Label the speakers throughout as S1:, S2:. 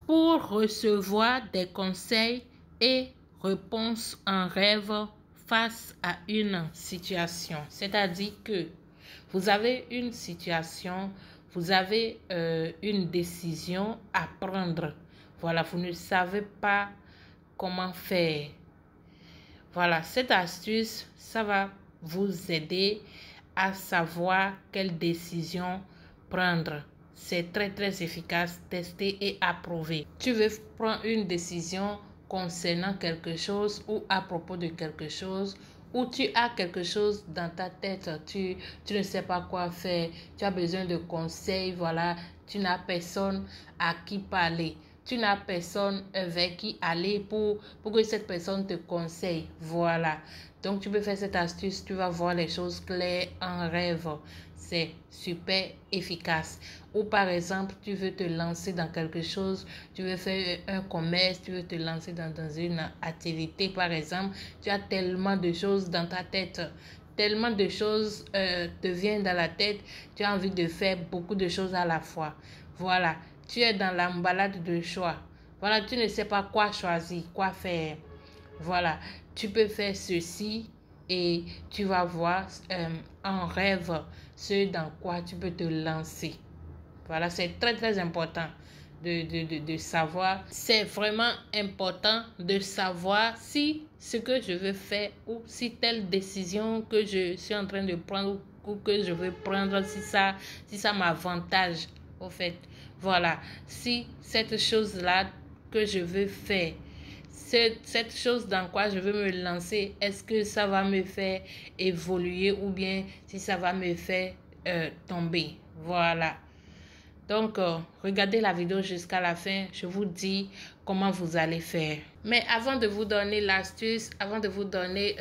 S1: pour recevoir des conseils et réponses en rêve face à une situation. C'est-à-dire que vous avez une situation, vous avez une décision à prendre. Voilà, vous ne savez pas comment faire. Voilà, cette astuce, ça va vous aider à savoir quelle décision prendre. C'est très très efficace, testé et approuvé. Tu veux prendre une décision concernant quelque chose ou à propos de quelque chose, ou tu as quelque chose dans ta tête, tu ne sais pas quoi faire, tu as besoin de conseils, voilà, tu n'as personne à qui parler. Tu n'as personne vers qui aller pour que cette personne te conseille. Voilà. Donc, tu peux faire cette astuce. Tu vas voir les choses claires en rêve. C'est super efficace. Ou par exemple, tu veux te lancer dans quelque chose. Tu veux faire un commerce. Tu veux te lancer dans une activité, par exemple. Tu as tellement de choses dans ta tête. Tellement de choses te viennent dans la tête. Tu as envie de faire beaucoup de choses à la fois. Voilà. Tu es dans l'emballade de choix. Voilà, tu ne sais pas quoi choisir, quoi faire. Voilà, tu peux faire ceci et tu vas voir en rêve ce dans quoi tu peux te lancer. Voilà, c'est très très important de savoir. C'est vraiment important de savoir si ce que je veux faire ou si telle décision que je suis en train de prendre ou que je veux prendre, si ça m'avantage au fait. Voilà, si cette chose-là que je veux faire, cette chose dans quoi je veux me lancer, est-ce que ça va me faire évoluer ou bien si ça va me faire tomber. Voilà. Donc, regardez la vidéo jusqu'à la fin. Je vous dis comment vous allez faire. Mais avant de vous donner l'astuce, avant de vous donner,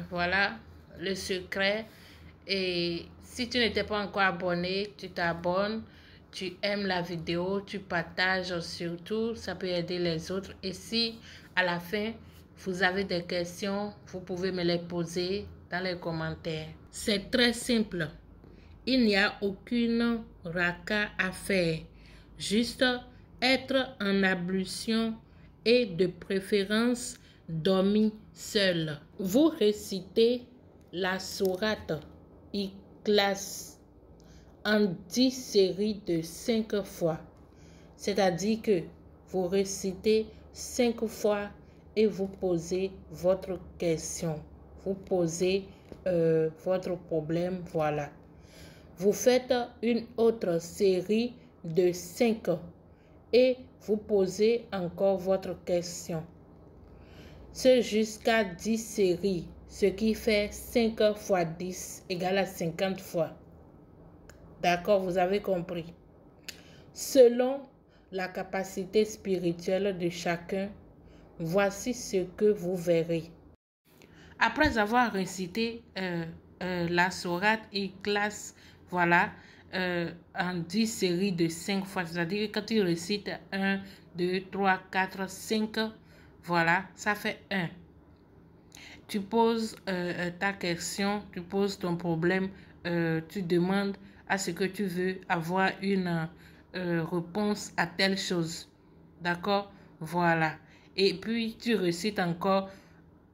S1: voilà, le secret. Et si tu n'étais pas encore abonné, tu t'abonnes. Tu aimes la vidéo, tu partages surtout. Ça peut aider les autres. Et si, à la fin, vous avez des questions, vous pouvez me les poser dans les commentaires. C'est très simple. Il n'y a aucune raka à faire. Juste être en ablution et de préférence dormir seul. Vous récitez la sourate Ikhlas en 10 séries de 5 fois. C'est-à-dire que vous récitez 5 fois et vous posez votre question. Vous posez votre problème, voilà. Vous faites une autre série de 5 et vous posez encore votre question. C'est jusqu'à 10 séries, ce qui fait 5 fois 10 égale à 50 fois. D'accord, vous avez compris. Selon la capacité spirituelle de chacun, voici ce que vous verrez. Après avoir récité la sourate Ikhlas, voilà, en 10 séries de 5 fois, c'est-à-dire que quand tu récites 1, 2, 3, 4, 5, voilà, ça fait 1. Tu poses ta question, tu poses ton problème, tu demandes à ce que tu veux avoir une réponse à telle chose. D'accord? Voilà. Et puis, tu récites encore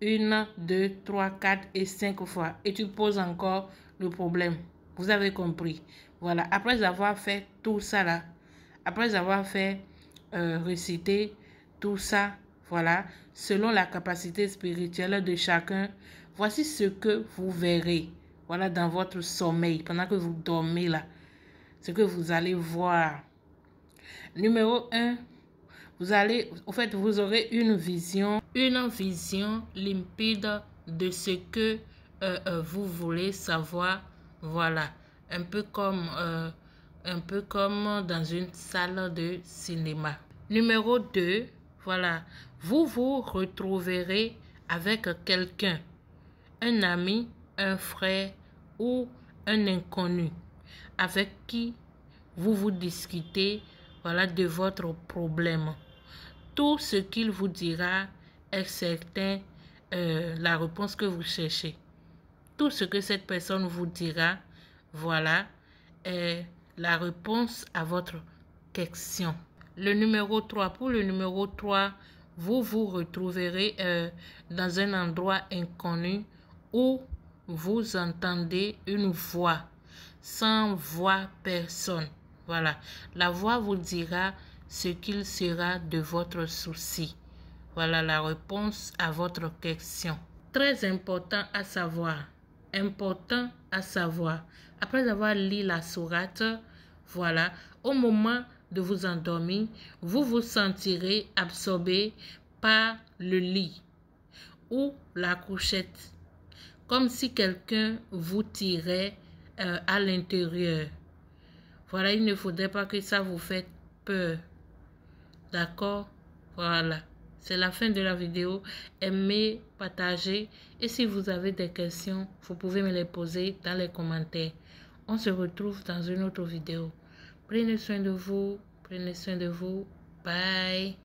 S1: 1, 2, 3, 4 et 5 fois. Et tu poses encore le problème. Vous avez compris. Voilà. Après avoir fait tout ça là, après avoir fait réciter tout ça, voilà, selon la capacité spirituelle de chacun, voici ce que vous verrez. Voilà, dans votre sommeil, pendant que vous dormez là. Ce que vous allez voir. Numéro 1. Vous aurez une vision limpide de ce que vous voulez savoir. Voilà, un peu comme dans une salle de cinéma. Numéro 2, voilà, vous vous retrouverez avec quelqu'un, un ami, un frère ou un inconnu, avec qui vous discutez, voilà, de votre problème. Tout ce qu'il vous dira est certain la réponse que vous cherchez. Tout ce que cette personne vous dira, voilà, est la réponse à votre question. le numéro 3. Pour le numéro 3, vous vous retrouverez dans un endroit inconnu où vous entendez une voix sans voir personne. Voilà, la voix vous dira ce qu'il sera de votre souci. Voilà la réponse à votre question. Très important à savoir. Important à savoir. Après avoir lu la sourate, voilà, au moment de vous endormir, vous vous sentirez absorbé par le lit ou la couchette, comme si quelqu'un vous tirait à l'intérieur. Voilà, il ne faudrait pas que ça vous fasse peur. D'accord? Voilà. C'est la fin de la vidéo. Aimez, partagez. Et si vous avez des questions, vous pouvez me les poser dans les commentaires. On se retrouve dans une autre vidéo. Prenez soin de vous. Prenez soin de vous. Bye.